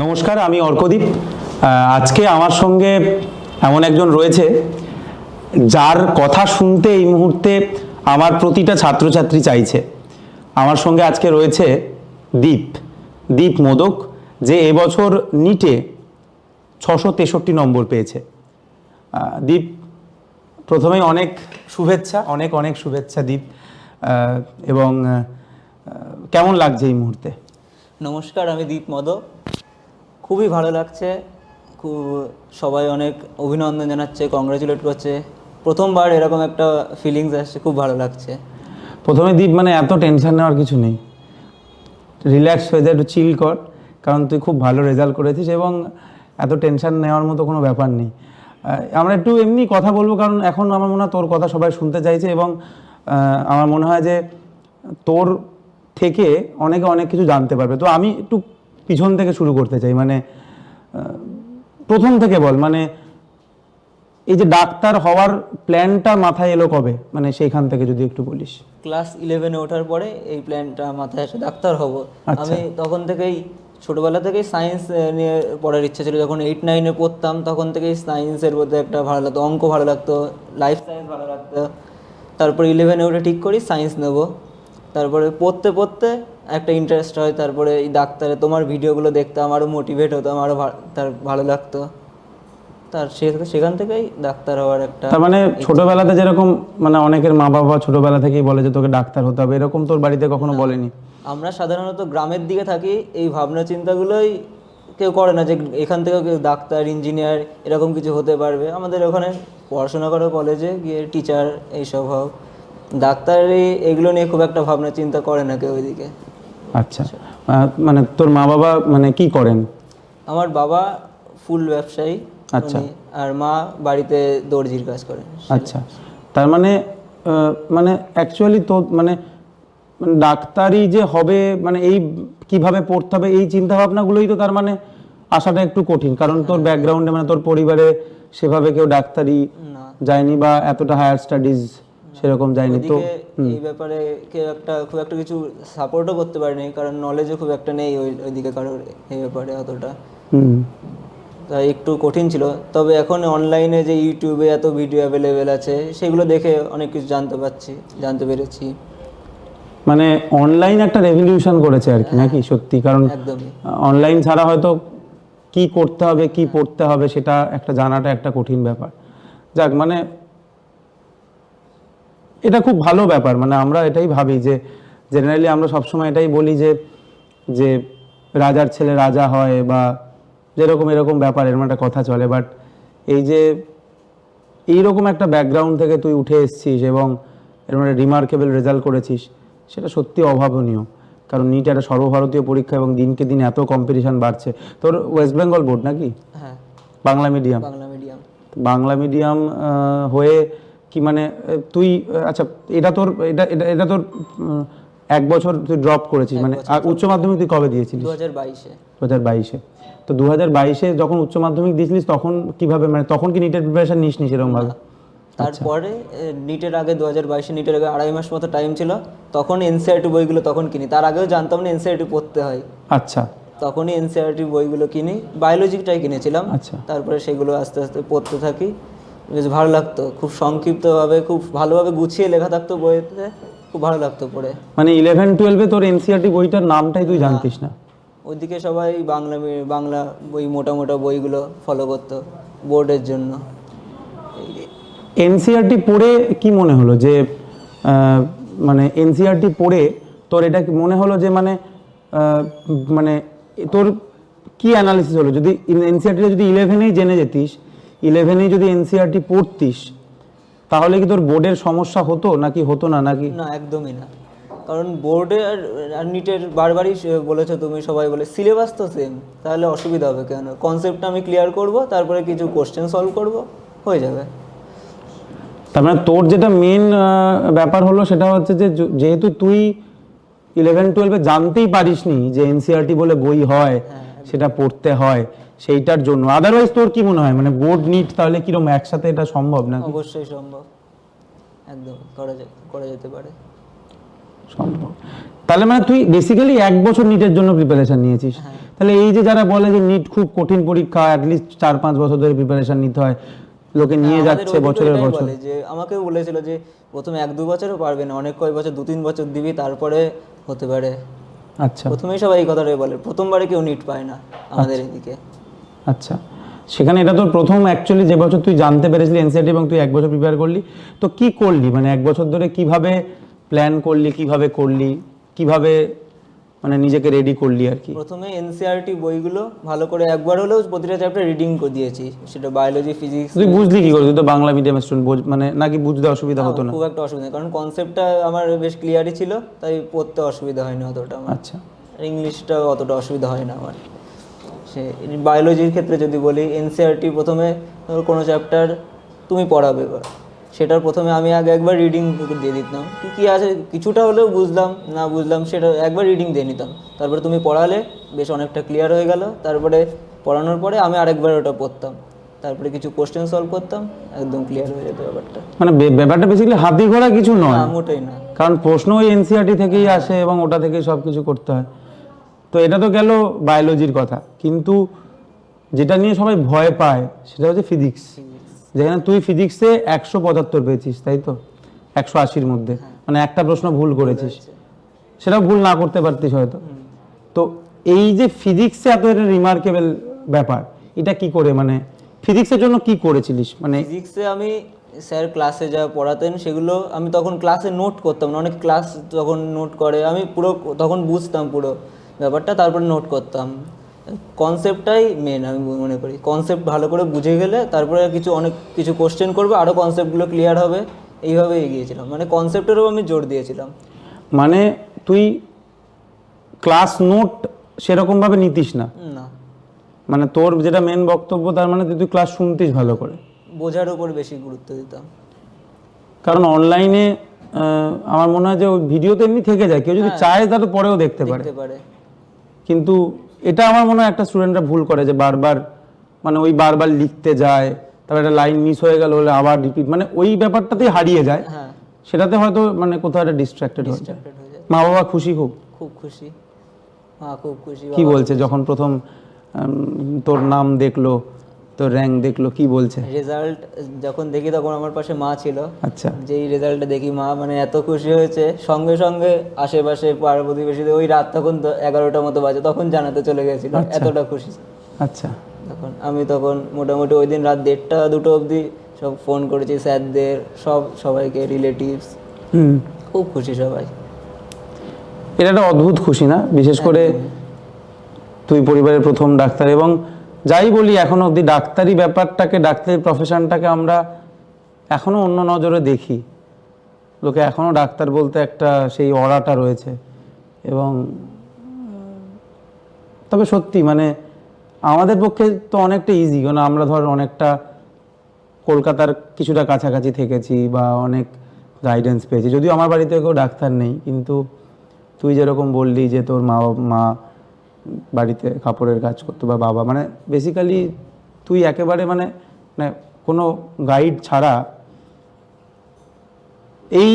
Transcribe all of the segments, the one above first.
নমস্কার, আমি অর্কদীপ। আজকে আমার সঙ্গে এমন একজন রয়েছে যার কথা শুনতে এই মুহূর্তে আমার প্রতিটা ছাত্রছাত্রী চাইছে। আমার সঙ্গে আজকে রয়েছে দীপ মোদক, যে এবছর নিটে 663 নম্বর পেয়েছে। দীপ, প্রথমেই অনেক শুভেচ্ছা, অনেক অনেক শুভেচ্ছা দীপ। এবং কেমন লাগছে এই মুহূর্তে? নমস্কার, আমি দীপ মোদক। খুবই ভালো লাগছে, সবাই অনেক অভিনন্দন জানাচ্ছে, কংগ্রাচুলেট করছে। প্রথমবার এরকম একটা ফিলিংস আসছে, খুব ভালো লাগছে। প্রথমে দীপ, মানে এত টেনশন নেওয়ার কিছু নেই, রিল্যাক্স হয়ে যায়, একটু চিল কর, কারণ তুই খুব ভালো রেজাল্ট করেছিস এবং এত টেনশন নেওয়ার মতো কোনো ব্যাপার নেই। আমরা একটু এমনি কথা বলবো, কারণ এখন আমার মনে হয় তোর কথা সবাই শুনতে চাইছে এবং আমার মনে হয় যে তোর থেকে অনেকে অনেক কিছু জানতে পারবে। তো আমি একটু পিছন থেকে শুরু করতে চাই, মানে প্রথম থেকে বল, মানে এই যে ডাক্তার হওয়ার প্ল্যানটা মাথায় এলো কবে, মানে সেইখান থেকে যদি একটু বলিস। ক্লাস 11-এ ওঠার পরে এই প্ল্যানটা মাথায় আসে, ডাক্তার হব। আমি তখন থেকেই ছোটোবেলা থেকেই সায়েন্স নিয়ে পড়ার ইচ্ছা ছিল। যখন 8-9-এ পড়তাম তখন থেকেই সায়েন্সের মধ্যে একটা ভালো লাগতো, অঙ্ক ভালো লাগতো, লাইফ সায়েন্স ভালো লাগতো। তারপরে 11-এ ওঠে ঠিক করি সায়েন্স নেব। তারপরে পড়তে পড়তে একটা ইন্টারেস্ট হয়, তারপরে এই ডাক্তারে তোমার ভিডিওগুলো দেখতাম, আরও মোটিভেট হতাম, আরও তার ভালো লাগতো। সেখান থেকেই ডাক্তার হওয়ার একটা, তার মানে ছোটবেলাতে যেরকম মানে অনেকের মা বাবা ছোটবেলা থেকেই বলে যে তোকে ডাক্তার হতে হবে, এরকম তোর বাড়িতে কখনো বলেনি? আমরা সাধারণত গ্রামের দিকে থাকি, এই ভাবনা চিন্তাগুলোই কেউ করে না যে এখান থেকেও কেউ ডাক্তার ইঞ্জিনিয়ার এরকম কিছু হতে পারবে। আমাদের ওখানে পড়াশোনা করো, কলেজে গিয়ে টিচার এইসব হোক, ডাক্তারি এগুলো নিয়ে খুব একটা ভাবনা চিন্তা করে না কেউ ওইদিকে। আচ্ছা, মানে তোর মা বাবা মানে কি করেন? আমার বাবা ফুল ব্যবসায়ী, আচ্ছা, আর মা বাড়িতে দর্জির কাজ করে। আচ্ছা, তার মানে মানে অ্যাকচুয়ালি তো মানে ডাক্তারি যে হবে, মানে এই কিভাবে পড়তে হবে এই চিন্তা ভাবনাগুলোই তো তার মানে আসাটা একটু কঠিন, কারণ তোর ব্যাকগ্রাউন্ডে মানে তোর পরিবারে সেভাবে কেউ ডাক্তারি যায়নি বা এতটা হায়ার স্টাডিজ সেরকম যায়নি। তো এই ব্যাপারে কেউ খুব একটা কিছু সাপোর্টও করতে পারেনি, কারণ নলেজও খুব একটা নেই ওইদিকে কারোর এই ব্যাপারে অতটা। তাই একটু কঠিন ছিল। তবে এখন অনলাইনে যে ইউটিউবে এত ভিডিও অ্যাভেলেবেল আছে, সেগুলো দেখে অনেক কিছু জানতে পেরেছি। মানে অনলাইন একটা রেভলিউশন করেছে আর কি, নাকি? সত্যি, কারণ অনলাইন ছাড়া হয়তো কি করতে হবে কি পড়তে হবে সেটা একটা জানাটা একটা কঠিন ব্যাপার। যাক, মানে এটা খুব ভালো ব্যাপার। মানে আমরা এটাই ভাবি যে জেনারেলি আমরা সবসময় এটাই বলি যে যে রাজার ছেলে রাজা হয় বা যেরকম এরকম ব্যাপার, এরকম একটা কথা চলে। বাট এই যে এইরকম একটা ব্যাকগ্রাউন্ড থেকে তুই উঠে এসেছিস এবং এরকম একটা রিমার্কেবল রেজাল্ট করেছিস, সেটা সত্যি অভাবনীয়। কারণ নিট একটা সর্বভারতীয় পরীক্ষা এবং দিনকে দিন এত কম্পিটিশন বাড়ছে। তোর ওয়েস্ট বেঙ্গল বোর্ড নাকি? হ্যাঁ, বাংলা মিডিয়াম। বাংলা মিডিয়াম হয়ে কি মানে তুই, আচ্ছা, এটা তোর এটা তোর 1 বছর তুই ড্রপ করেছিস, মানে উচ্চ মাধ্যমিক তুই কবে দিয়েছিলিস? 2022-এ। তো 2022-এ যখন উচ্চ মাধ্যমিক দিয়েছিলিস তখন কিভাবে, মানে তখন কি নিটের প্রিপারেশন নিস সেরকম ভাবে? তারপরে নিটের আগে 2022-এ নিটের আগে 2.5 মাস মতো টাইম ছিল, তখন এনসিইআরটি বইগুলো তখন কিনি। তার আগেও জানতাম না এনসিইআরটি পড়তে হয়। আচ্ছা, তখনই এনসিইআরটি বইগুলো কিনি, বায়োলজিটাই কিনেছিলাম। আচ্ছা, তারপরে সেগুলো আস্তে আস্তে পড়তে থাকি। বেশ ভালো লাগতো, খুব সংক্ষিপ্তভাবে খুব ভালোভাবে গুছিয়ে লেখা থাকতো বইতে, খুব ভালো লাগতো পড়ে। মানে 11-12-এ তোর এনসিইআরটি বইটার নামটাই তুই জানতিস না? ওইদিকে সবাই বাংলা বই, মোটা মোটা বইগুলো ফলো করতো বোর্ডের জন্য। এনসিইআরটি পড়ে কি মনে হলো যে মানে এনসিইআরটি পড়ে তোর এটা কি মনে হলো যে মানে মানে তোর কি অ্যানালিসিস হলো? যদি এনসিইআরটিটা যদি 11-এই জেনে যেতিস, 11-এই যদি এনসিইআরটি পড়তিস, তাহলে কি তোর বোর্ডের সমস্যা হতো নাকি হতো না? নাকি না, একদমই না। কারণ বোর্ডে আর নিটের বারবারই বলেছো তুমি, সবাই বলে সিলেবাস তো সেম, তাহলে অসুবিধা হবে কেন? কনসেপ্টটা আমি ক্লিয়ার করব, তারপরে কিছু কোশ্চেন সলভ করব, হয়ে যাবে। তার মানে তোর যেটা মেন ব্যাপার হলো সেটা হচ্ছে যে যেহেতু তুই 11-12-এ জানতেই পারিসনি যে এনসিইআরটি বলে বই হয়, সেটা পড়তে হয়, সেইটার জন্য। আদারওয়াইজ তোর কি মনে হয়, মানে বোর্ড নিট তাহলে কিরকম একসাথে এটা সম্ভব না? অবশ্যই সম্ভব, একদম করা যেতে পারে, সম্ভব। তাহলে মানে তুই বেসিক্যালি 1 বছর নিটের জন্য প্রিপারেশন নিয়েছিস। তাহলে এই যে যারা বলে যে নিট খুব কঠিন পরীক্ষা, অ্যাটলিস্ট 4-5 বছর ধরে প্রিপারেশন নিতে হয়, লোকে নিয়ে যাচ্ছে বছরের বছর, বলে যে আমাকেও বলেছিল যে প্রথমে 1-2 বছরও পারবে না, অনেক কয়েক বছর 2-3 বছর দিবি তারপরে হতে পারে। আচ্ছা প্রথমেই সবাই এই কথাটাই বলে, প্রথমবারে কেউ নিট পায় না আমাদের এদিকে। আচ্ছা, সেখানে এটা তোর প্রথম অ্যাকচুয়ালি যে বছর তুই জানতে পেরেছিলি এনসিআরটি এবং তুই 1 বছর প্রিপেয়ার করলি, তো কি করলি মানে 1 বছর ধরে কিভাবে প্ল্যান করলি, কিভাবে করলি, কিভাবে মানে নিজেকে রেডি করলি আর কি? প্রথমে এনসিআরটি বইগুলো ভালো করে একবার হলেও প্রতিটা চ্যাপ্টার রিডিং করে দিয়েছি, সেটা বায়োলজি, ফিজিক্স। তুই বুঝলি কি করে? তুই তো বাংলা মিডিয়াম স্টুডেন্ট, মানে নাকি বুঝতে অসুবিধা হতো না? খুব একটা অসুবিধা নেই, কারণ কনসেপ্টটা আমার বেশ ক্লিয়ারই ছিল, তাই পড়তে অসুবিধা হয়নি অতটা আমার। আচ্ছা, আর ইংলিশটা অতটা অসুবিধা হয় না আমার। সে বায়োলজির ক্ষেত্রে যদি বলি, এনসিআরটি প্রথমে ধরো কোনো চ্যাপ্টার তুমি পড়াবে, এবার সেটার প্রথমে আমি আগে একবার রিডিং দিয়ে দিতাম, কী কী আছে কিছুটা হলেও বুঝলাম না বুঝলাম সেটা একবার রিডিং দিয়ে নিতাম, তারপরে তুমি পড়ালে বেশ অনেকটা ক্লিয়ার হয়ে গেল, তারপরে পড়ানোর পরে আমি আরেকবার ওটা পড়তাম, তারপরে কিছু কোশ্চেন সলভ করতাম, একদম ক্লিয়ার হয়ে যেত ব্যাপারটা। মানে ব্যাপারটা বেসিক্যালি হাতি ঘোড়া কিছু নয়, মোটেই না, কারণ প্রশ্ন ওই এনসিআরটি থেকেই আসে এবং ওটা থেকেই সব কিছু করতে হয়। তো এটা তো গেল বায়োলজির কথা, কিন্তু যেটা নিয়ে সবাই ভয় পায় সেটা হচ্ছে ফিজিক্স, যেখানে তুই ফিজিক্সে 175 পেয়েছিস, তাই তো? 180-র মধ্যে, মানে একটা প্রশ্ন ভুল করেছিস, সেটাও ভুল না করতে পারতিস হয়তো। তো এই যে ফিজিক্সে এত একটা রিমার্কেবল ব্যাপার, এটা কি করে মানে ফিজিক্সের জন্য কি করেছিলিস? মানে ফিজিক্সে আমি স্যার ক্লাসে যা পড়াতেন সেগুলো আমি তখন ক্লাসে নোট করতাম না, অনেক ক্লাস তখন নোট করে, আমি পুরো তখন বুঝতাম পুরো ব্যাপারটা, তারপরে নোট করতাম। কনসেপ্টটাই মেন আমি মনে করি, কনসেপ্ট ভালো করে বুঝে গেলে তারপরে অনেক কিছু কোশ্চেন করবে, আরও কনসেপ্টগুলো ক্লিয়ার হবে, এইভাবে এগিয়েছিলাম, মানে কনসেপ্টেরও আমি জোর দিয়েছিলাম। মানে তুই ক্লাস নোট সেরকমভাবে নিতিস না, না, মানে তোর যেটা মেন বক্তব্য তার মানে তুই ক্লাস শুনতিস ভালো করে, বোঝার উপর বেশি গুরুত্ব দিতাম। কারণ অনলাইনে আমার মনে হয় যে ওই ভিডিও তো এমনি থেকে যায়, কেউ যদি চায় তা তো পরেও দেখতে পারে, কিন্তু এটা আমার মনে হয় একটা স্টুডেন্টরা ভুল করে যে বারবার মানে ওই বারবার লিখতে যায়, তারপর একটা লাইন মিস হয়ে গেল হলে আবার রিপিট, মানে ওই ব্যাপারটাতেই হারিয়ে যায়, হ্যাঁ, সেটাতে হয়তো মানে কোথাও একটা ডিস্ট্রাক্টেড হয়ে যায়। হয়ে যায়। মা বাবা খুশি খুব? খুব খুশি, হ্যাঁ খুব খুশি। কি বলছে যখন প্রথম তোর নাম দেখলো, তোর র্যাঙ্ক দেখলো, কি বলছে? রেজাল্ট যখন দেখি তখন আমার পাশে মা ছিল, আচ্ছা, যেই রেজাল্টটা দেখি মা মানে এত খুশি হয়েছে, সঙ্গে সঙ্গে আশেপাশে পাড়া প্রতিবেশীদের, ওই রাত তখন 11টার মতো বাজে, তখন জানাতে চলে গেছিল, এতটা খুশি। আচ্ছা, তখন মোটামুটি ওই দিন রাত 1:30-2টো অবধি সব ফোন করেছি স্যারদের, সবাইকে, রিলেটিভস, খুব খুশি সবাই। এটা একটা অদ্ভুত খুশি না? বিশেষ করে তুই পরিবারের প্রথম ডাক্তার, এবং যাই বলি এখনো অবধি ডাক্তারি ব্যাপারটাকে, ডাক্তারি প্রফেশনটাকে আমরা এখনো অন্য নজরে দেখি, লোকে এখনো ডাক্তার বলতে একটা সেই অরাটা রয়েছে। এবং তবে সত্যি মানে আমাদের পক্ষে তো অনেকটা ইজি, কারণ আমরা ধর অনেকটা কলকাতার কিছুটা কাছাকাছি থেকেছি বা অনেক গাইডেন্স পেয়েছি, যদিও আমার বাড়িতে কেউ ডাক্তার নেই, কিন্তু তুই যেরকম বললি যে তোর মা বাড়িতে কাপড়ের কাজ করতো বা বাবা, মানে বেসিক্যালি তুই একেবারে মানে মানে কোনো গাইড ছাড়া এই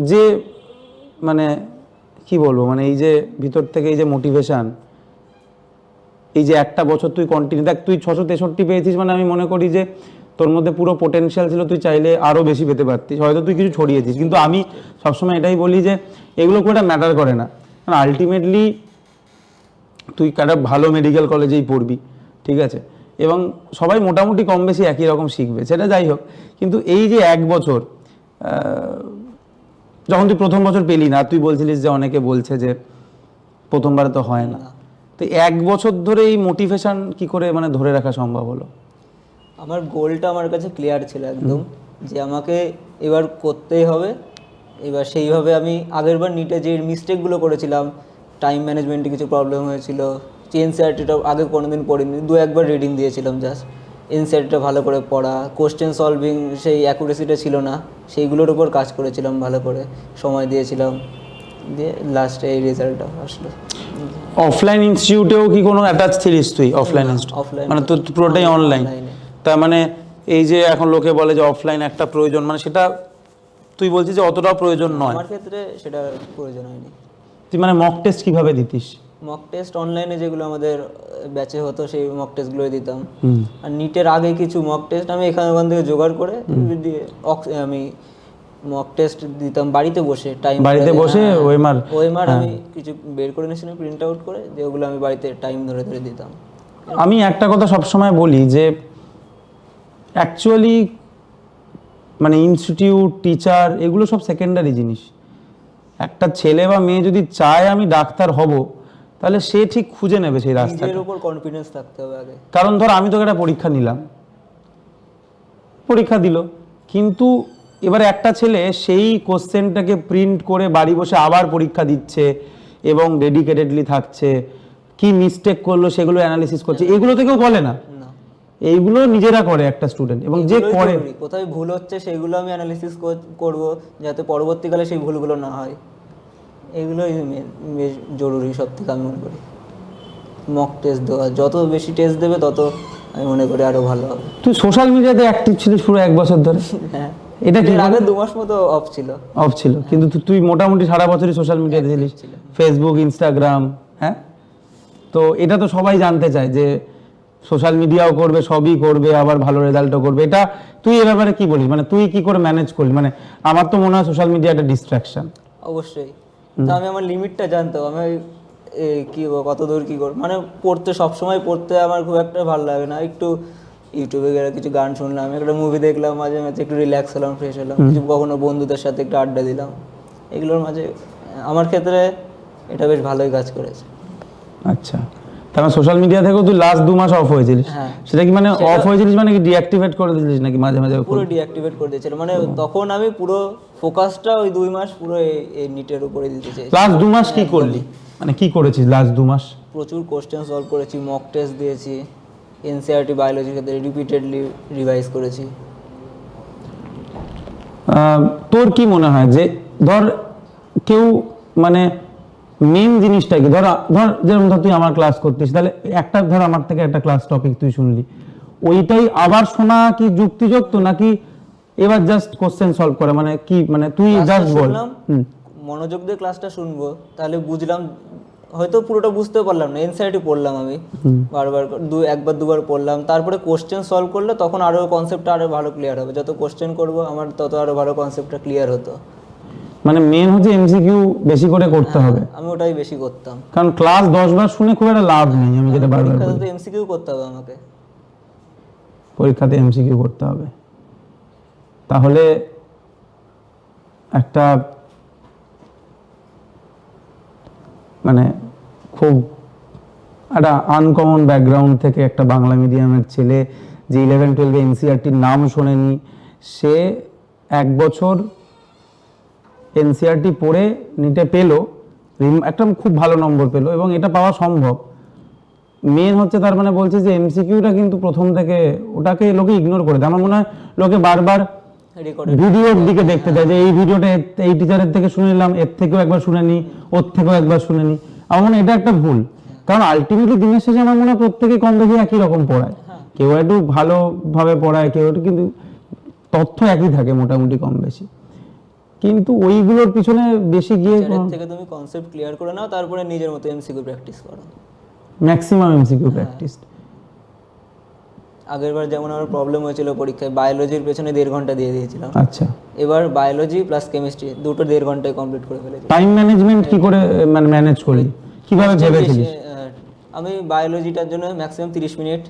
যে মানে কি বলবো, মানে এই যে ভিতর থেকে এই যে মোটিভেশন, এই যে একটা বছর তুই কন্টিনিউ, দেখ তুই 663 পেয়েছিস, মানে আমি মনে করি যে তোর মধ্যে পুরো পোটেনশিয়াল ছিল, তুই চাইলে আরও বেশি পেতে পারতিস, হয়তো তুই কিছু ছড়িয়েছিস, কিন্তু আমি সবসময় এটাই বলি যে এগুলো খুব একটা ম্যাটার করে না, কারণ আলটিমেটলি তুই একটা ভালো মেডিকেল কলেজেই পড়বি, ঠিক আছে, এবং সবাই মোটামুটি কম বেশি একই রকম শিখবে, সেটা যাই হোক, কিন্তু এই যে 1 বছর যখন তুই প্রথম বছর পেলি না, তুই বলছিলিস যে অনেকে বলছে যে প্রথমবারে তো হয় না, তো 1 বছর ধরে এই মোটিভেশন কি করে মানে ধরে রাখা সম্ভব হলো? আমার গোলটা আমার কাছে ক্লিয়ার ছিল একদম, যে আমাকে এবার করতেই হবে, এবার সেইভাবে আমি আগেরবার নিটে যে মিস্টেকগুলো করেছিলাম, টাইম ম্যানেজমেন্টে কিছু প্রবলেম হয়েছিল, এনসিআরটিটা আগে কোনোদিন পড়িনি, 2-1বার রিডিং দিয়েছিলাম জাস্ট, এনসিআরটিটা ভালো করে পড়া, কোশ্চেন সলভিং সেই অ্যাকুরেসিটা ছিল না, সেইগুলোর উপর কাজ করেছিলাম, ভালো করে সময় দিয়েছিলাম, দিয়ে লাস্টে এই রেজাল্টটা আসলো। অফলাইন ইনস্টিটিউটেও কি কোনো অ্যাটাচ ছিলিস তুই? অফলাইন অফলাইন মানে তোর পুরোটাই অনলাইন? তার মানে এই যে এখন লোকে বলে যে অফলাইন একটা প্রয়োজন, মানে সেটা তুই বলছিস যে অতটাও প্রয়োজন নয়? আমার ক্ষেত্রে সেটা প্রয়োজন হয়নি। তুই মানে মক টেস্ট কিভাবে দিতিস? মক টেস্ট অনলাইনে যেগুলো আমাদের ব্যাচে হতো সেই মক টেস্টগুলোই দিতাম। হুম। আর নিটের আগে কিছু মক টেস্ট আমি ওখান থেকে জোগাড় করে দিয়ে আমি মক টেস্ট দিতাম বাড়িতে বসে, বাড়িতে বসে ওএমআর ওএমআর আমি কিছু বের করে নিয়েছিলাম প্রিন্ট আউট করে, যে ওগুলো আমি বাড়িতে টাইম ধরে ধরে দিতাম। আমি একটা কথা সবসময় বলি যে অ্যাকচুয়ালি মানে ইনস্টিটিউট, টিচার, এগুলো সব সেকেন্ডারি জিনিস। একটা ছেলে বা মেয়ে যদি চায় আমি ডাক্তার হব, তাহলে সে ঠিক খুঁজে নেবে সেই রাস্তা। নিজের উপর কনফিডেন্স থাকতে হবে আগে। কারণ ধর আমি তোকে একটা পরীক্ষা নিলাম, পরীক্ষা দিল, কিন্তু এবারে একটা ছেলে সেই কোশ্চেনটাকে প্রিন্ট করে বাড়ি বসে আবার পরীক্ষা দিচ্ছে এবং ডেডিকেটেডলি থাকছে, কি মিস্টেক করলো সেগুলো অ্যানালিসিস করছে, এগুলো তো কেউ বলে না। না, এইগুলো নিজেরা করে একটা স্টুডেন্ট, এবং যে এগুলোই করে জরুরি। কোথায় ভুল হচ্ছে সেগুলো আমি অ্যানালিসিস করব, যাতে পরবর্তীকালে সেই ভুলগুলো না হয়। এগুলোই বেশ জরুরি সব থেকে আমি মনে করি। মক টেস্ট দেওয়া, যত বেশি টেস্ট দেবে তত আমি মনে করি আরো ভালো হবে। তুই সোশ্যাল মিডিয়াতে অ্যাক্টিভ ছিলিস পুরো 1 বছর ধরে। হ্যাঁ, এটা কি এর আগে 2 মাস মতো অফ ছিল। অফ ছিল, কিন্তু তুই মোটামুটি সারা বছরই সোশ্যাল মিডিয়াতে ছিলিস, ফেসবুক, ইনস্টাগ্রাম। হ্যাঁ, তো এটা তো সবাই জানতে চায় যে সোশ্যাল মিডিয়াও করবে, সবই করবে, আবার ভালো রেজাল্টও করবে। এটা তুই এ ব্যাপারে কি বলিস, মানে তুই কি করে ম্যানেজ করলি? মানে আমার তো মনে হয় সোশ্যাল মিডিয়া একটা ডিস্ট্রাকশন। অবশ্যই, তো আমি আমার লিমিটটা জানতাম। আমি কি কত দূর কি করব, মানে পড়তে সবসময় পড়তে আমার খুব একটা ভালো লাগে না। একটু ইউটিউবে গেলে কিছু গান শুনলাম, একটা মুভি দেখলাম, মাঝে মাঝে একটু রিল্যাক্স হলাম, ফ্রেশ হলাম, কিছু কখনো বন্ধুদের সাথে একটু আড্ডা দিলাম। এগুলোর মাঝে আমার ক্ষেত্রে এটা বেশ ভালোই কাজ করেছে। আচ্ছা, তাহলে সোশ্যাল মিডিয়া থেকেও তুই লাস্ট 2 মাস অফ হয়েছিলিস? হ্যাঁ। সেটা কি মানে অফ হয়েছিলিস মানে কি ডিঅ্যাক্টিভেট করে দিয়েছিলিস নাকি মাঝে মাঝে? পুরো ডিঅ্যাক্টিভেট করে দিয়েছিল, মানে তখন আমি পুরো ফোকাসটা ওই 2 মাস পুরো এই নিটের উপরে দিতে চেয়েছি। লাস্ট 2 মাস কি করলি, মানে কি করেছিস লাস্ট 2 মাস? প্রচুর কোশ্চেন সলভ করেছি, মক টেস্ট দিয়েছি, এনসিইআরটি বায়োলজির ক্ষেত্রে রিপিটেডলি রিভাইজ করেছি। তোর কি মনে হয় যে ধর কেউ মানে মেন জিনিসটা কি, ধর ধর যেরকম ধর তুই আমার ক্লাস করতিস, তাহলে একটা ধর আমার থেকে একটা ক্লাস টপিক তুই শুনলি, ওইটাই আবার শোনা কি যুক্তিযুক্ত, নাকি এবার জাস্ট কোশ্চেন সলভ করা, মানে কি, মানে তুই জাস্ট বল। মনোযোগ দিয়ে ক্লাসটা শুনবো, তাহলে বুঝলাম, হয়তো পুরোটা বুঝতেও পারলাম না, এনসিইআরটি পড়লাম আমি বারবার, একবার দুবার পড়লাম, তারপরে কোশ্চেন সলভ করলে তখন আরো কনসেপ্টটা আরো ভালো ক্লিয়ার হবে। যত কোশ্চেন করব আমার তত আরো ভালো কনসেপ্টটা ক্লিয়ার হতো। মানে মেন হচ্ছে এমসিকিউ বেশি করে করতে হবে। আমি ওটাই বেশি করতাম, কারণ ক্লাস 10 বার শুনে খুব একটা লাভ নেই, আমি যেটা বারবার বলি। পরীক্ষাতে তো এমসিকিউ করতে হবে আমাকে, পরীক্ষাতে এমসিকিউ করতে হবে, তাহলে একটা মানে খুব একটা আনকমন ব্যাকগ্রাউন্ড থেকে একটা বাংলা মিডিয়ামের ছেলে, যে 11-12 এনসিইআরটির নাম শোনেনি, সে 1 বছর এনসিইআরটি পড়ে নিটে পেলো, একটা খুব ভালো নম্বর পেলো, এবং এটা পাওয়া সম্ভব। মেন হচ্ছে তার মানে বলছে যে এমসিকিউটা কিন্তু প্রথম থেকে ওটাকে লোকে ইগনোর করে দেয়। আমার মনে হয় লোকে বারবার ভিডিওর দিকে দেখতে দেয়, যে এই ভিডিওটা এই টিচারের থেকে শুনে নিলাম, এর থেকেও একবার শুনে নি, ওর থেকেও একবার শুনে নি। আমার মনে হয় এটা একটা ভুল, কারণ আলটিমেটলি দিনের শেষে আমার মনে হয় প্রত্যেকে কম বেশি একই রকম পড়ায়। কেউ একটু ভালোভাবে পড়ায়, কেউ একটু, কিন্তু তথ্য একই থাকে মোটামুটি কম বেশি। কিন্তু ওইগুলোর পিছনে বেশি গিয়ে থেকে তুমি কনসেপ্ট ক্লিয়ার করে নাও, তারপরে নিজের মতো এমসিকিউ প্র্যাকটিস করো, ম্যাক্সিমাম এমসিকিউ প্র্যাকটিস। আগেরবার যেমন আমার প্রবলেম হয়েছিল পরীক্ষায়, বায়োলজির পেছনে 1.5 ঘন্টা দিয়ে দিয়েছিলাম। আচ্ছা, এবার বায়োলজি প্লাস কেমিস্ট্রি দুটো 1.5 ঘন্টায় কমপ্লিট করে ফেলেছি। টাইম ম্যানেজমেন্ট কি করে মানে ম্যানেজ করলি, কিভাবে ভেবেছিলিস? আমি বায়োলজিটার জন্য ম্যাক্সিমাম 30 মিনিট,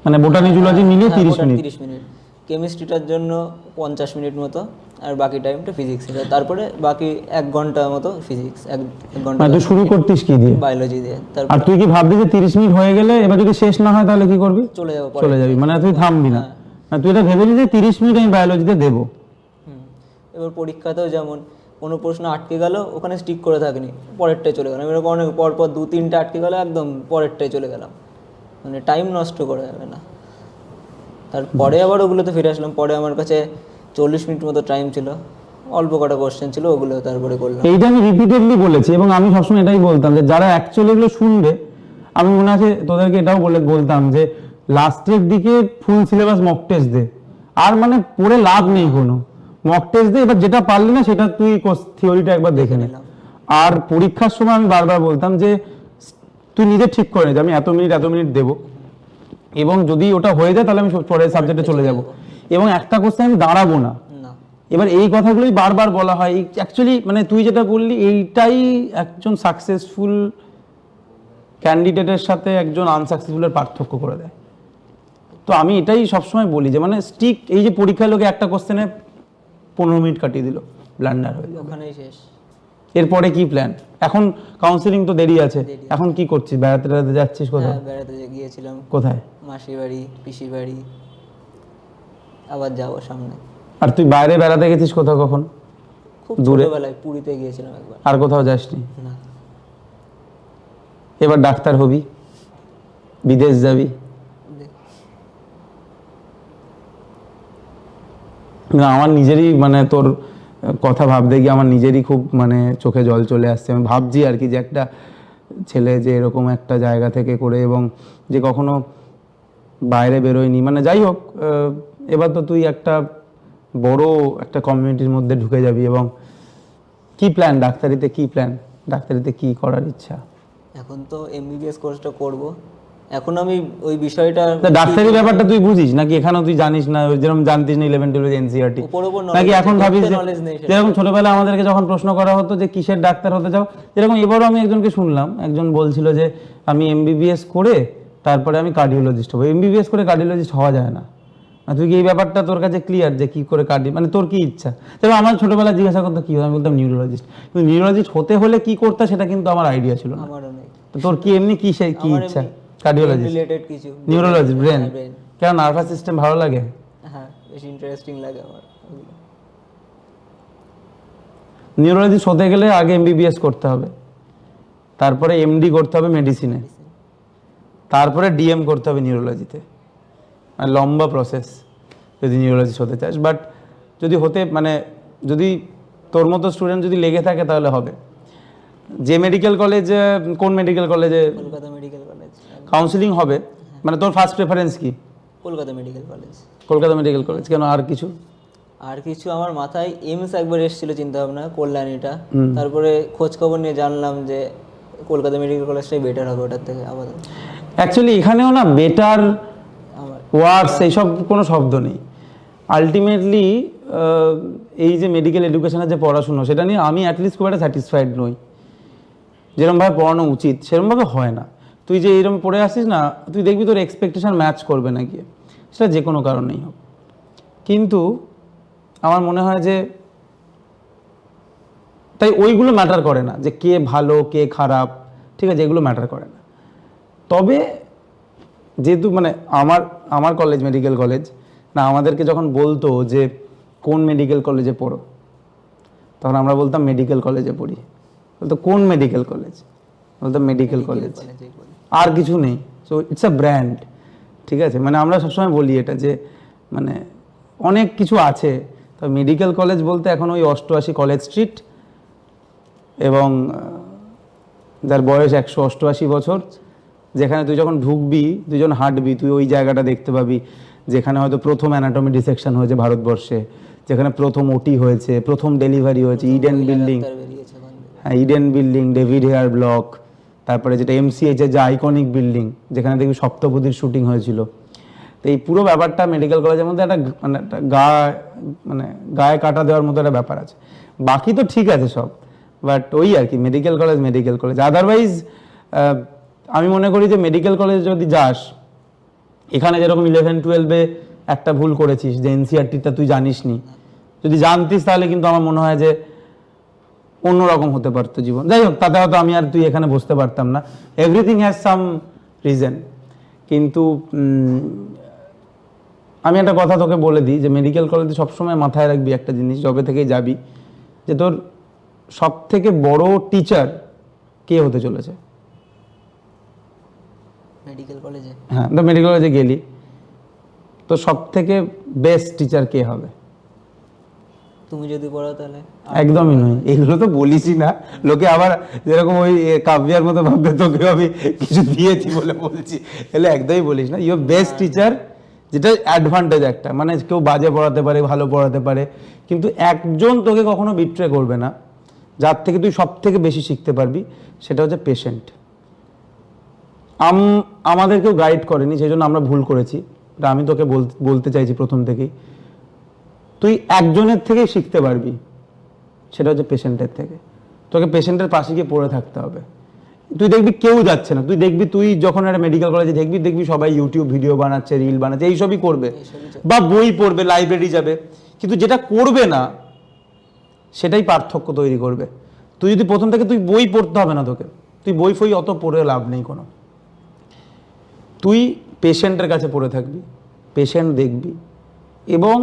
মানে বোটানি জুলজি মিলিয়ে 30 মিনিট। 30 মিনিট, কেমিস্ট্রিটার জন্য 50 মিনিট মতো, আর বাকি টাইমটা ফিজিক্স, তারপরে বাকি 1 ঘন্টা মতো ফিজিক্স, 1 ঘন্টা। মানে তুই শুরু করতিস কি দিয়ে? বায়োলজি দিয়ে। আর তুই কি ভাববি যে 30 মিনিট হয়ে গেলে এবার যদি শেষ না হয় তাহলে কি করবি? চলে যাবি, মানে তুই থামবি না, তুই এটা ভেবেলি যে 30 মিনিট আমি বায়োলজিতে দেবো। এবার পরীক্ষাতেও যেমন কোনো প্রশ্ন আটকে গেল, ওখানে স্টিক করে থাকেনি, পরেরটায় চলে গেলাম। এবার অনেক পরপর 2-3টা আটকে গেল, একদম পরেরটায় চলে গেলাম, মানে টাইম নষ্ট করা যাবে না। তারপরে আবার ওগুলোতে ফিরে আসলাম। পরে আমার কাছে 40 মিনিট মতো টাইম ছিল, অল্প কটা কোশ্চেন ছিল, ওগুলো তারপরে করলাম। এইটা আমি রিপিটেডলি বলেছি, এবং আমি সবসময় এটাই বলতাম যে যারা অ্যাকচুয়ালি এগুলো শুনবে, আমি মনে আছে তোদেরকে এটাও বলতাম যে লাস্টের দিকে ফুল সিলেবাস মক টেস্ট দে, আর মানে পড়ে লাভ নেই কোনো, মক টেস্ট দে, এবার যেটা পারলি না সেটা তুই থিওরিটা একবার দেখে নে। আর পরীক্ষার সময় আমি বারবার বলতাম যে তুই নিজে ঠিক করে নে যে আমি এত মিনিট দেবো, এবং যদি ওটা হয়ে যায় তাহলে আমি পরের সাবজেক্টে চলে যাব, এবং একটা কোশ্চেন আমি দাঁড়াবো না। না, এবার এই কথাগুলোই বারবার বলা হয়। অ্যাকচুয়ালি মানে তুই যেটা বললি এইটাই একজন সাকসেসফুল ক্যান্ডিডেটের সাথে একজন আনসাকসেসফুলের পার্থক্য করে দেয়। তো আমি এটাই সবসময় বলি যে মানে স্টিক, এই যে পরীক্ষায় লোকে একটা কোশ্চেনে 15 মিনিট কাটিয়ে দিল, ব্লান্ডার হয়ে যাবে। ওখানেই শেষ। এরপরে কি প্ল্যান? এখন কাউন্সিলিং তো দেরি আছে, এখন কি করছিস? বেড়াতে টেড়াতে যাচ্ছিস কোথাও? হ্যাঁ, বেড়াতে গিয়েছিলাম। কোথায়? মাসির বাড়ি, পিসির বাড়ি, আবার যাবো সামনে। আর তুই বাইরে বেড়াতে গেছিস কোথাও কখন? খুব দূরে? ছোটবেলায় পুরীতে গিয়েছিলাম একবার। আর কোথাও যাসনি? না। এবার ডাক্তার হবি, বিদেশ যাবি, না আমার নিজেরই মানে তোর কথা ভাবতে গিয়ে আমার নিজেরই খুব মানে চোখে জল চলে আসছে। আমি ভাবছি আর কি যে একটা ছেলে যে এরকম একটা জায়গা থেকে করে এবং যে কখনো বাইরে বেরোয়নি, মানে যাই হোক, এবার তো তুই একটা বড় একটা কমিউনিটির মধ্যে ঢুকে যাবি। এবং কি প্ল্যান ডাক্তারিতে? কি প্ল্যান ডাক্তারিতে? কি করার ইচ্ছা? এখন তো এমবিবিএস কোর্সটা করব। এখন আমি ওই বিষয়টা ডাক্তারি ব্যাপারটা তুই বুঝিস নাকি এখানেও তুই জানিস না, যেরকম জানতিস না 11 12 এনসিইআরটি, নাকি এখন ভাবিস যেরকম ছোটবেলায় আমাদেরকে যখন প্রশ্ন করা হতো যে কিসের ডাক্তার হতে চাও, যেরকম এবারও আমি একজনকে শুনলাম, একজন বলছিল যে আমি এমবিবিএস করে তারপরে আমি কার্ডিওলজিস্ট হবো। এমবিবিএস করে কার্ডিওলজিস্ট হওয়া যায় না। তুই কি এই ব্যাপারটা তোর কাছে ক্লিয়ার যে কি করে মানে তোর কি ইচ্ছা? যেমন আমার ছোটবেলায় জিজ্ঞাসা করতো কি হয়, আমি বলতাম নিউরোলজিস্ট। কিন্তু নিউরোলজিস্ট হতে হলে কি করতে সেটা কিন্তু আমার আইডিয়া ছিল না। আমারও নেই। তোর কি এমনি কি ইচ্ছা? কার্ডিওলজিস্ট, রিলেটেড কিছু, নিউরোলজি, ব্রেন। কেন নার্ভাস সিস্টেম ভালো লাগে? হ্যাঁ, বেশ ইন্টারেস্টিং লাগে আমার। নিউরোলজিস্ট হতে গেলে আগে এমবিবিএস করতে হবে, তারপরে এমডি করতে হবে মেডিসিনে, তারপরে ডিএম করতে হবে নিউরোলজিতে। আর লম্বা প্রসেস যদি নিউরোলজিস্ট হতে চাস। বাট যদি হতে মানে যদি তোর মতো স্টুডেন্ট যদি লেগে থাকে তাহলে হবে। যে মেডিকেল কলেজ, কোন মেডিকেল কলেজে কলকাতা মেডিকেল কলেজ কাউন্সিলিং হবে? মানে তোর ফার্স্ট প্রেফারেন্স কি? Kolkata medical college. Kolkata medical college, কেন? আর কিছু? আর কিছু আমার মাথায় এমস একবার এসেছিল চিন্তা ভাবনা, কল্যাণীটা। তারপরে খোঁজ খবর নিয়ে জানলাম যে কলকাতা মেডিকেল কলেজটাই বেটার হবে ওটার থেকে আপাতত। অ্যাকচুয়ালি এখানেও না বেটার আমার ওয়ার্স এইসব কোনো শব্দ নেই। আলটিমেটলি এই যে মেডিকেল এডুকেশনের যে পড়াশুনো, সেটা নিয়ে আমি অ্যাটলিস্ট খুব একটা স্যাটিসফাইড নই। যেরকমভাবে পড়ানো উচিত সেরকমভাবে হয় না। তুই যে এরকম পড়ে আসিস না, তুই দেখবি তোর এক্সপেকটেশন ম্যাচ করবে না গিয়ে, সেটা যে কোনো কারণেই হোক। কিন্তু আমার মনে হয় যে তাই ওইগুলো ম্যাটার করে না, যে কে ভালো কে খারাপ, ঠিক আছে, এগুলো ম্যাটার করে না। তবে যেহেতু মানে আমার কলেজ মেডিকেল কলেজ না, আমাদেরকে যখন বলতো যে কোন মেডিকেল কলেজে পড়ো, তখন আমরা বলতাম মেডিকেল কলেজে পড়ি। বলতো কোন মেডিকেল কলেজ? বলতাম মেডিকেল কলেজ, আর কিছু নেই। সো ইটস আ ব্র্যান্ড, ঠিক আছে। মানে আমরা সবসময় বলি এটা যে মানে অনেক কিছু আছে, তো মেডিকেল কলেজ বলতে এখন ওই 88 কলেজ স্ট্রিট এবং যার বয়স 188 বছর, যেখানে তুই যখন ঢুকবি, তুই যখন হাঁটবি, তুই ওই জায়গাটা দেখতে পাবি যেখানে হয়তো প্রথম অ্যানাটমি ডিসেকশন হয়েছে ভারতবর্ষে, যেখানে প্রথম ওটি হয়েছে, প্রথম ডেলিভারি হয়েছে, ইডেন বিল্ডিং। হ্যাঁ, Eden building, David Hare block, তারপরে যেটা এমসিএইচের যে আইকনিক বিল্ডিং, যেখানে দেখবি সপ্তপদীর শুটিং হয়েছিল। তো এই পুরো ব্যাপারটা মেডিকেল কলেজের মধ্যে একটা মানে একটা গায়ে কাটা দেওয়ার মতো একটা ব্যাপার আছে। বাকি তো ঠিক আছে সব, বাট ওই আর কি মেডিকেল কলেজ। আদারওয়াইজ আমি মনে করি যে মেডিকেল কলেজে যদি যাস, এখানে যেরকম 11-12-এ একটা ভুল করেছিস যে এনসিইআরটিটা তুই জানিসনি, যদি জানতিস তাহলে কিন্তু আমার মনে হয় যে অন্যরকম হতে পারতো জীবন। যাই হোক, তাতে হয়তো আমি আর তুই এখানে বসতে পারতাম না। Everything has some reason. কিন্তু আমি একটা কথা তোকে বলে দিই যে মেডিকেল কলেজে সবসময় মাথায় রাখবি একটা জিনিস, যবে থেকেই যাবি, যে তোর সব থেকে বড় টিচার কে হতে চলেছে। মেডিকেল কলেজে, হ্যাঁ, তো মেডিকেল কলেজে গেলি, তো সব থেকে বেস্ট টিচার কে হবে? তুমি যদি পড়ো তাহলে? একদমই নয়, এগুলো তো বলিসই না। লোকে আবার যেরকম ওই কাব্যার মতো ভাববে তোকে আমি কিছু দিয়েছি বলে বলছি, এলে একদমই বলিস না। ইউর বেস্ট টিচার, যেটা অ্যাডভান্টেজ একটা, মানে কেউ বাজে পড়াতে পারে, ভালো পড়াতে পারে, কিন্তু একজন তোকে কখনো বিট্রে করবে না, যার থেকে তুই সব থেকে বেশি শিখতে পারবি, সেটা হচ্ছে পেশেন্ট। আমাদের কেউ গাইড করেনি, সেই জন্য আমরা ভুল করেছি। এটা আমি তোকে বলতে চাইছি প্রথম থেকেই, তুই একজনের থেকেই শিখতে পারবি, সেটা হচ্ছে পেশেন্টের থেকে। তোকে পেশেন্টের পাশে গিয়ে পড়ে থাকতে হবে। তুই দেখবি কেউ যাচ্ছে না, তুই দেখবি তুই যখন একটা মেডিকেল কলেজে দেখবি সবাই ইউটিউব ভিডিও বানাচ্ছে, রিল বানাচ্ছে, এইসবই করবে বা বই পড়বে, লাইব্রেরি যাবে, কিন্তু যেটা করবে না সেটাই পার্থক্য তৈরি করবে। তুই যদি প্রথম থেকে তুই বই পড়তে হবে না তোকে, তুই বই ফই অত পড়ে লাভ নেই কোনো। তুই পেশেন্টের কাছে পড়ে থাকবি, পেশেন্ট দেখবি এবং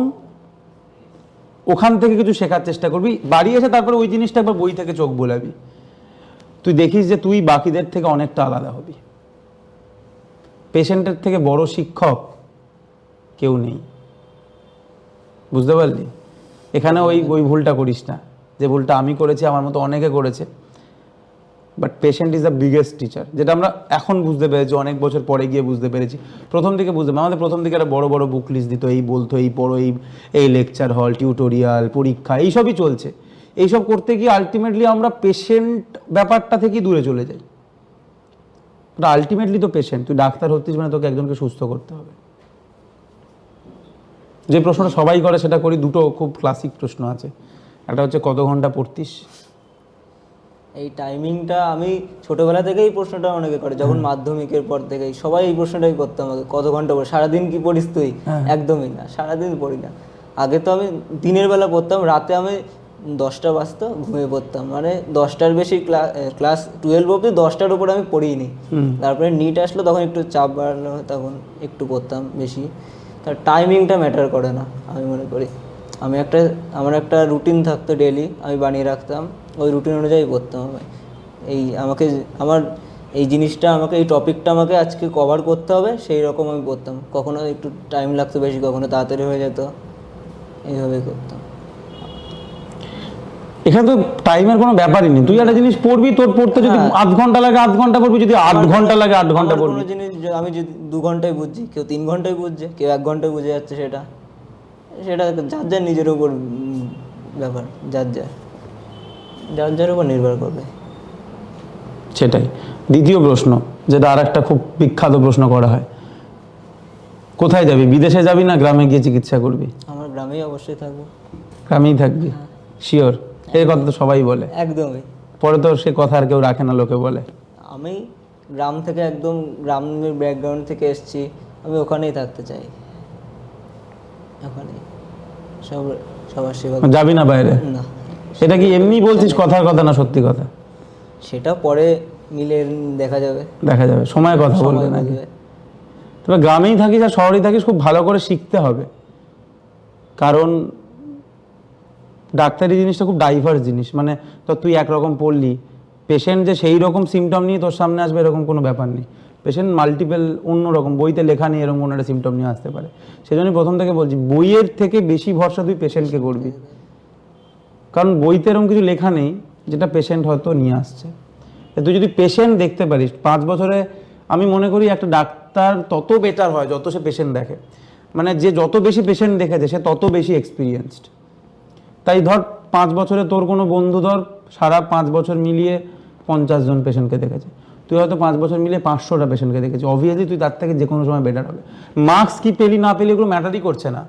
ওখান থেকে কিছু শেখার চেষ্টা করবি। বাড়ি এসে তারপরে ওই জিনিসটা একবার বই থেকে চোখ বোলাবি, তুই দেখিস যে তুই বাকিদের থেকে অনেকটা আলাদা হবি। পেশেন্টের থেকে বড় শিক্ষক কেউ নেই, বুঝতে পারলি? এখানে ওই ভুলটা করিস না, যে ভুলটা আমি করেছি, আমার মতো অনেকে করেছে। But patient is the biggest teacher, যেটা আমরা এখন বুঝতে পেরেছি, অনেক বছর পরে গিয়ে বুঝতে পেরেছি। প্রথম দিকে আমাদের প্রথম দিকে একটা বড় বড় বুক লিস্ট দিত, এই বলতো এই পড়ো, এই লেকচার হল, টিউটোরিয়াল, পরীক্ষা, এইসবই চলছে। এইসব করতে গিয়ে আলটিমেটলি আমরা পেশেন্ট ব্যাপারটা থেকেই দূরে চলে যাই। আলটিমেটলি তো পেশেন্ট, তুই ডাক্তার হচ্ছিস মানে তোকে একজনকে সুস্থ করতে হবে। যে প্রশ্নটা সবাই করে সেটা করি। দুটো খুব ক্লাসিক প্রশ্ন আছে, একটা হচ্ছে কত ঘন্টা পড়তিস। এই টাইমিংটা আমি ছোটবেলা থেকেই প্রশ্নটা অনেকে করে, যখন মাধ্যমিকের পর থেকেই সবাই এই প্রশ্নটাই করতো আমাকে, কত ঘন্টা পড়ি, সারাদিন কি পড়িস তুই? একদমই না, সারাদিন পড়ি না। আগে তো আমি দিনের বেলা পড়তাম, রাতে আমি 10টা বাজতো ঘুমিয়ে পড়তাম, মানে 10টার বেশি ক্লাস 12 অবধি 10টার উপরে আমি পড়িনি। তারপরে নিট আসলো, তখন একটু চাপ বাড়লো, তখন একটু পড়তাম বেশি। তার টাইমিংটা ম্যাটার করে না আমি মনে করি। আমার একটা রুটিন থাকতো ডেলি, আমি বানিয়ে রাখতাম, ওই রুটিন অনুযায়ী পড়তাম। আমার এই জিনিসটা, এই টপিকটা আমাকে আজকে কভার করতে হবে, সেই রকম আমি পড়তাম। কখনো একটু টাইম লাগতো বেশি, কখনো তাড়াতাড়ি হয়ে যেত, এইভাবেই করতাম। এখানে তো টাইমের কোনো ব্যাপারই নেই, তুই একটা জিনিস পড়বি, তোর পড়তে যদি 8 ঘন্টা লাগে 8 ঘন্টা পড়বি, যদি 8 ঘন্টা লাগে 8 ঘন্টা পড়বি। কোনো জিনিস আমি যদি 2 ঘন্টায় বুঝছি, কেউ 3 ঘন্টায় বুঝছে, কেউ 1 ঘন্টায় বুঝে যাচ্ছে, সেটা যার যার নিজের উপর ব্যাপার, যার উপর নির্ভর করবে। সেটাই। দ্বিতীয় প্রশ্ন, যেটা আর একটা খুব বিখ্যাত প্রশ্ন করা হয়, কোথায় যাবি? বিদেশে যাবি না গ্রামে গিয়ে চিকিৎসা করবি? আমার গ্রামেই অবশ্যই থাকবো। গ্রামেই থাকবি? শিওর? এই কথা তো সবাই বলে। একদমই। পরে তো সে কথা আর কেউ রাখে না, লোকে বলে। আমি গ্রাম থেকে, একদম গ্রামের ব্যাকগ্রাউন্ড থেকে এসেছি, আমি ওখানেই থাকতে চাই, ওখানেই সবার সেবা। যাবি না বাইরে? না। এটা কি এমনি বলছিস, কথার কথা না সত্যি কথা? সেটা পরে মিলে দেখা যাবে, সময় কথা বলবে নাকি? তবে গ্রামেই থাকিস আর শহরেই থাকিস, খুব ভালো করে শিখতে হবে। কারণ ডাক্তারি জিনিসটা খুব ডাইভার্স জিনিস, মানে তো তুই একরকম পড়লি, পেশেন্ট যে সেই রকম সিমটম নিয়ে তোর সামনে আসবে এরকম কোনো ব্যাপার নেই। পেশেন্ট মাল্টিপল অন্যরকম, বইতে লেখা নেই এরকম কোনো একটা সিমটম নিয়ে আসতে পারে। সেই জন্যই প্রথম থেকে বলছি, বইয়ের থেকে বেশি ভরসা তুই পেশেন্টকে করবি, কারণ বইতে এরকম কিছু লেখা নেই যেটা পেশেন্ট হয়তো নিয়ে আসছে। তুই যদি পেশেন্ট দেখতে পারিস 5 বছরে, আমি মনে করি একটা ডাক্তার তত বেটার হয় যত সে পেশেন্ট দেখে। মানে যে যত বেশি পেশেন্ট দেখেছে সে তত বেশি এক্সপিরিয়েন্সড। তাই ধর 5 বছরে তোর কোনো বন্ধু ধর সারা 5 বছর মিলিয়ে 50 জন পেশেন্টকে দেখেছে, তুই হয়তো 5 বছর মিলিয়ে 500টা পেশেন্টকে দেখেছিস। অবভিয়াসলি তুই তার থেকে যে কোনো সময় বেটার হবে। মার্কস কি পেলি না পেলি এগুলো ম্যাটারই করছে না।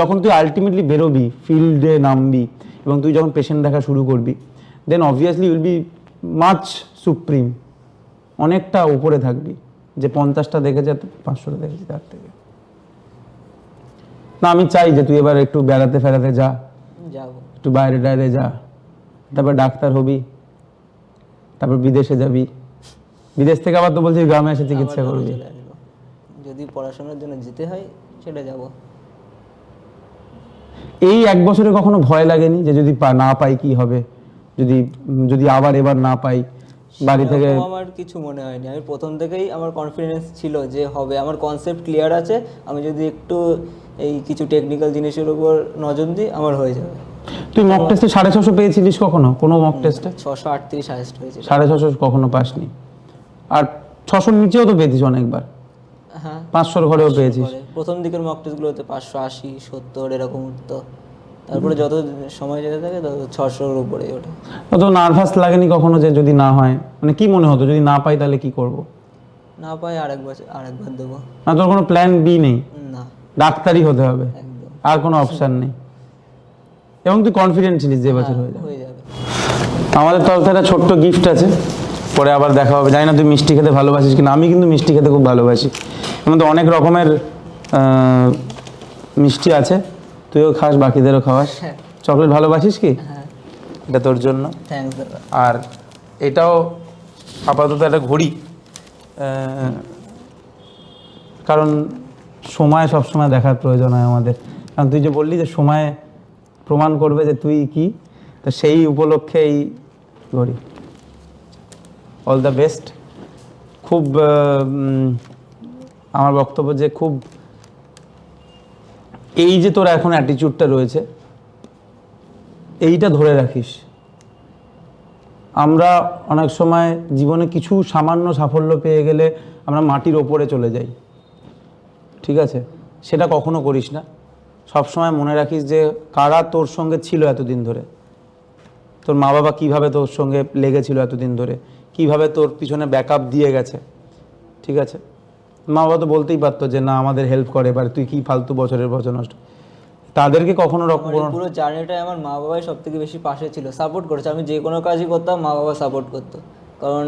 যখন তুই আলটিমেটলি বেরোবি, ফিল্ডে নামবি এবং তুই যখন পেশেন্ট দেখা শুরু করবি, then obviously will be much supreme, অনেকটা উপরে থাকবি, যে 50টা দেখেছে 500টা দেখেছি তার থেকে। না, আমি চাই যে তুই এবার একটু বেড়াতে ফেরাতে যা, একটু বাইরে টাইরে যা, তারপর ডাক্তার হবি, তারপর বিদেশে যাবি, বিদেশ থেকে আবার তো বলছিস গ্রামে এসে চিকিৎসা করবি। যদি পড়াশোনার জন্য যেতে হয় সেটা যাব। এই 1 বছরে কখনো ভয় লাগেনি যে যদি না পাই কি হবে, যদি আবার এবার না পাই বাড়ি থেকে? আমার কিছু মনে হয়নি, আমি প্রথম থেকেই আমার কনফিডেন্স ছিল যে হবে, আমার কনসেপ্ট ক্লিয়ার আছে, আমি যদি একটু এই কিছু টেকনিক্যাল জিনিসের উপর নজর দিই আমার হয়ে যাবে। তুই মক টেস্টে 650 পেয়েছিলিস কখনো? কোনো মক টেস্টে 638 হাইয়েস্ট হয়েছিল। 650 কখনো পাসনি? আর 600 নিচেও তো পেয়েছিস অনেকবার। হ্যাঁ, 500 ঘরেও পেয়েছিস। প্রথম দিকের মক টেস্টগুলোতে 580 70 এরকম উঠতো, তারপরে যত সময় যেতে থাকে তত 600-এর উপরে ওঠে। অত নার্ভাস লাগেনি কখনো যে যদি না হয়? মানে কি মনে হতো যদি না পাই তাহলে কি করব? না পাই আরেকবার দেবো। না, তোর কোনো প্ল্যান বি নেই? না, ডাক্তারই হতে হবে, একদম আর কোনো অপশন নেই। এবং তুই কনফিডেন্ট ছিলিস যে বছর হয়ে যাবে। হয়ে যাবে। আমাদের তরফ থেকে একটা ছোট্ট গিফট আছে, পরে আবার দেখা হবে। জানি না তুই মিষ্টি খেতে ভালোবাসিস কিনা, আমি কিন্তু মিষ্টি খেতে খুব ভালোবাসি। এর মধ্যে অনেক রকমের মিষ্টি আছে, তুইও খাস, বাকিদেরও খাওয়াস। হ্যাঁ। চকলেট ভালোবাসিস কি? হ্যাঁ, এটা তোর জন্য। থ্যাঙ্কস দাদা। আর এটাও আপাতত একটা ঘড়ি, কারণ সময় সবসময় দেখার প্রয়োজন হয় আমাদের। কারণ তুই যে বললি যে সময় প্রমাণ করবে যে তুই কি, তো সেই উপলক্ষে এই ঘড়ি। All the best. খুব আমার বক্তব্য যে খুব এই যে তোর এখন অ্যাটিটিউডটা রয়েছে, এইটা ধরে রাখিস। আমরা অনেক সময় জীবনে কিছু সামান্য সাফল্য পেয়ে গেলে আমরা মাটির ওপরে চলে যাই, ঠিক আছে? সেটা কখনো করিস না। সব সময় মনে রাখিস যে কারা তোর সঙ্গে ছিল এতদিন ধরে, তোর মা বাবা কীভাবে তোর সঙ্গে লেগেছিল এতদিন ধরে, কিভাবে তোর পিছনে ব্যাকআপ দিয়ে গেছে, ঠিক আছে? মা বাবা তো বলতেই পারতো যে না আমাদের হেল্প করে, এবার তুই কি ফালতু বছরের বছর নষ্ট। তাদেরকে কখনো রকম আমার এই পুরো জার্নিটায় আমার মা বাবাই সব থেকে বেশি পাশে ছিল, সাপোর্ট করেছে। আমি যে কোনো কাজই করতাম মা বাবা সাপোর্ট করতো, কারণ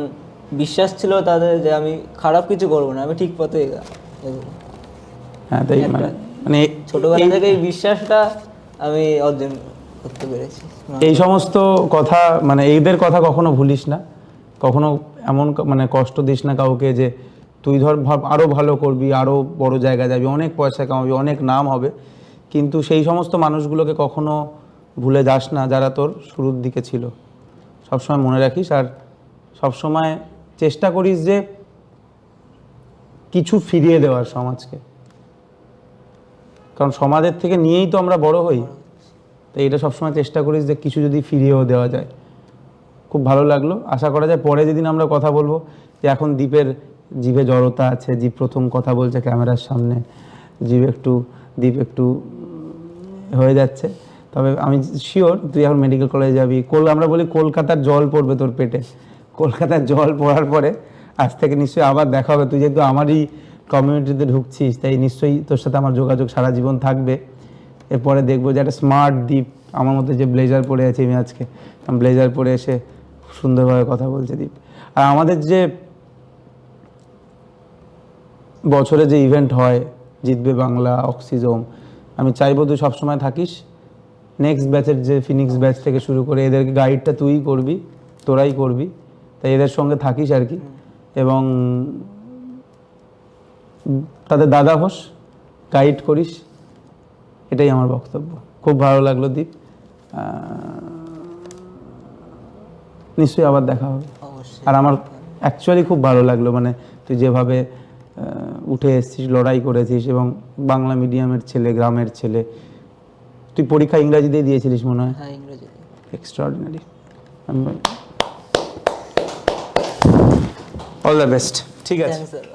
বিশ্বাস ছিল তাদের যে আমি খারাপ কিছু করবো না, আমি ঠিক পথে এগোবো। হ্যাঁ, তাই মানে মানে ছোটবেলা থেকে এই বিশ্বাসটা আমি অর্জন করতে পেরেছি। এই সমস্ত কথা মানে এইদের কথা কখনো ভুলিস না, কখনো এমন মানে কষ্ট দিস না কাউকে যে তুই ধর আরও ভালো করবি, আরও বড় জায়গায় যাবি, অনেক পয়সা কামাবি, অনেক নাম হবে, কিন্তু সেই সমস্ত মানুষগুলোকে কখনো ভুলে যাস না যারা তোর শুরুর দিকে ছিল। সবসময় মনে রাখিস, আর সবসময় চেষ্টা করিস যে কিছু ফিরিয়ে দেওয়ার সমাজকে, কারণ সমাজের থেকে নিয়েই তো আমরা বড় হই। তো এটা সবসময় চেষ্টা করিস যে কিছু যদি ফিরিয়েও দেওয়া যায়। খুব ভালো লাগলো, আশা করা যায় পরে যেদিন আমরা কথা বলবো, যে এখন দীপের জিভে জড়তা আছে, দীপ প্রথম কথা বলছে ক্যামেরার সামনে, দীপ একটু হয়ে যাচ্ছে, তবে আমি শিওর তুই এখন মেডিকেল কলেজে যাবি। আমরা বলি কলকাতার জল পড়বে তোর পেটে, কলকাতার জল পড়ার পরে আজ থেকে নিশ্চয়ই আবার দেখা হবে। তুই যেহেতু আমারই কমিউনিটিতে ঢুকছিস, তাই নিশ্চয়ই তোর সাথে আমার যোগাযোগ সারা জীবন থাকবে। এরপরে দেখবো যে একটা স্মার্ট দীপ, আমার মধ্যে যে ব্লেজার পরে আছে, আমি আজকে ব্লেজার পরে এসে সুন্দরভাবে কথা বলছে দীপ। আর আমাদের যে বছরে যে ইভেন্ট হয়, জিতবে বাংলা, অক্সিজোম, আমি চাইবো তুই সবসময় থাকিস। নেক্সট ব্যাচের যে ফিনিক্স ব্যাচ থেকে শুরু করে এদেরকে গাইডটা তুই করবি, তোরাই করবি, তাই এদের সঙ্গে থাকিস আর কি। এবং তাদের দাদা হোস, গাইড করিস, এটাই আমার বক্তব্য। খুব ভালো লাগলো দীপ, নিশ্চয়ই আবার দেখা হবে। আর আমার অ্যাকচুয়ালি খুব ভালো লাগলো, মানে তুই যেভাবে উঠে এসেছিস, লড়াই করেছিস, এবং বাংলা মিডিয়ামের ছেলে, গ্রামের ছেলে। তুই পরীক্ষা ইংরাজিতেই দিয়েছিলিস মনে হয়? হ্যাঁ, ইংরেজিতে। এক্সট্রাঅর্ডিনারি। All the best. ঠিক আছে। থ্যাঙ্কস দাদা।